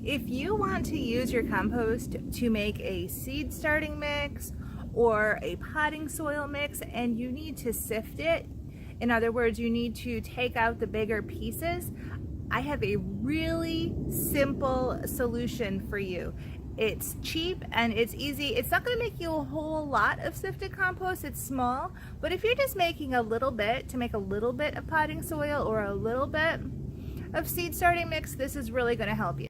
If you want to use your compost to make a seed starting mix or a potting soil mix and you need to sift it, in other words, you need to take out the bigger pieces, I have a really simple solution for you. It's cheap and it's easy. It's not going to make you a whole lot of sifted compost. It's small, but if you're just making a little bit to make a little bit of potting soil or a little bit of seed starting mix, this is really going to help you.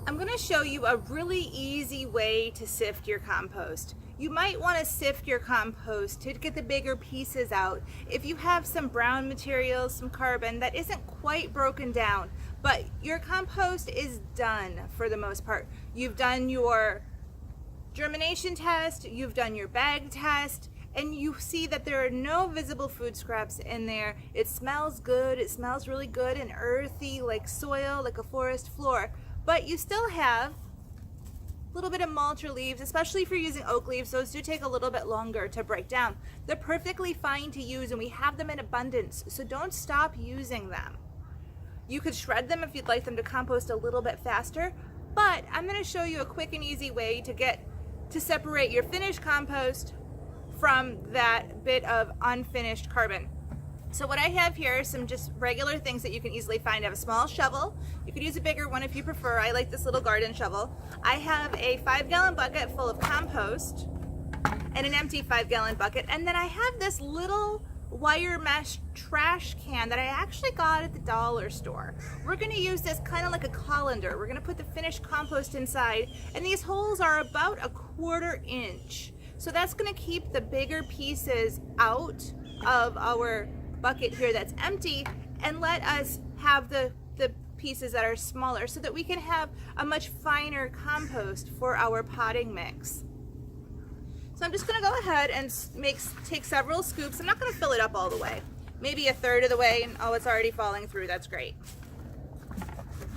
I'm going to show you a really easy way to sift your compost. You might want to sift your compost to get the bigger pieces out. If you have some brown materials, some carbon that isn't quite broken down, but your compost is done for the most part. You've done your germination test, you've done your bag test, and you see that there are no visible food scraps in there. It smells good, it smells really good and earthy like soil, like a forest floor. But you still have a little bit of mulch or leaves, especially if you're using oak leaves. Those do take a little bit longer to break down. They're perfectly fine to use and we have them in abundance, so don't stop using them. You could shred them if you'd like them to compost a little bit faster, but I'm going to show you a quick and easy way to separate your finished compost from that bit of unfinished carbon. So what I have here are some just regular things that you can easily find. I have a small shovel. You could use a bigger one if you prefer. I like this little garden shovel. I have a 5-gallon bucket full of compost and an empty 5-gallon bucket. And then I have this little wire mesh trash can that I actually got at the dollar store. We're going to use this kind of like a colander. We're going to put the finished compost inside, and these holes are about 1/4 inch. So that's going to keep the bigger pieces out of our bucket here that's empty and let us have the pieces that are smaller so that we can have a much finer compost for our potting mix. So I'm just going to go ahead and take several scoops. I'm not going to fill it up all the way. Maybe 1/3 of the way, and oh, it's already falling through. That's great.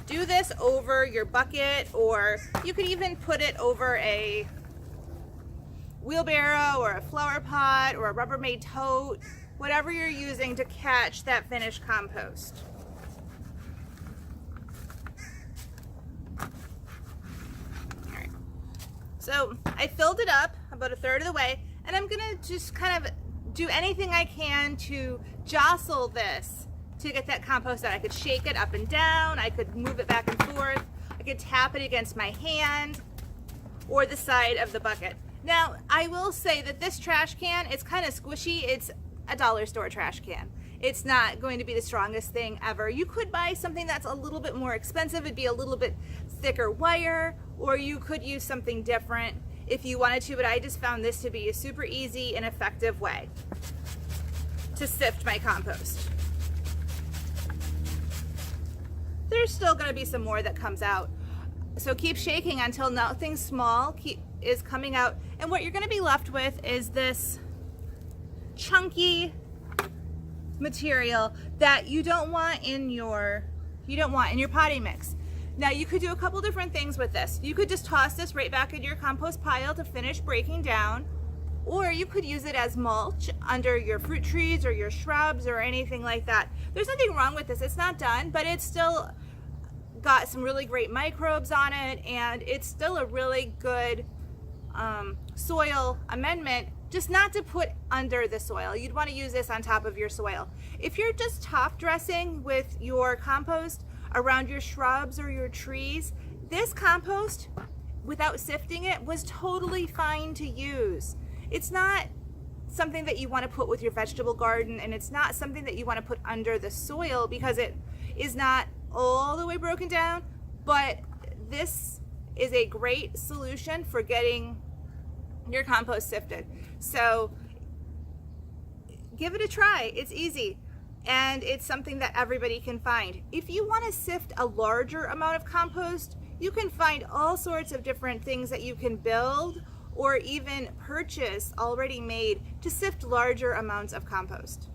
Do this over your bucket, or you could even put it over a wheelbarrow or a flower pot or a Rubbermaid tote, whatever you're using to catch that finished compost. All right. So I filled it up about 1/3 of the way, and I'm gonna just kind of do anything I can to jostle this to get that compost out. I could shake it up and down, I could move it back and forth, I could tap it against my hand or the side of the bucket. Now, I will say that this trash can, it's kind of squishy. It's a dollar store trash can. It's not going to be the strongest thing ever. You could buy something that's a little bit more expensive. It'd be a little bit thicker wire, or you could use something different if you wanted to, but I just found this to be a super easy and effective way to sift my compost. There's still going to be some more that comes out. So keep shaking until nothing small is coming out, and what you're going to be left with is this chunky material that you don't want in your potting mix. Now you could do a couple different things with this. You could just toss this right back in your compost pile to finish breaking down, or you could use it as mulch under your fruit trees or your shrubs or anything like that. There's nothing wrong with this. It's not done, but it's still got some really great microbes on it, and it's still a really good soil amendment, just not to put under the soil. You'd want to use this on top of your soil. If you're just top dressing with your compost around your shrubs or your trees, this compost, without sifting it, was totally fine to use. It's not something that you want to put with your vegetable garden, and it's not something that you want to put under the soil because it is not all the way broken down, but this is a great solution for getting your compost sifted. So give it a try. It's easy, and it's something that everybody can find. If you want to sift a larger amount of compost, you can find all sorts of different things that you can build or even purchase already made to sift larger amounts of compost.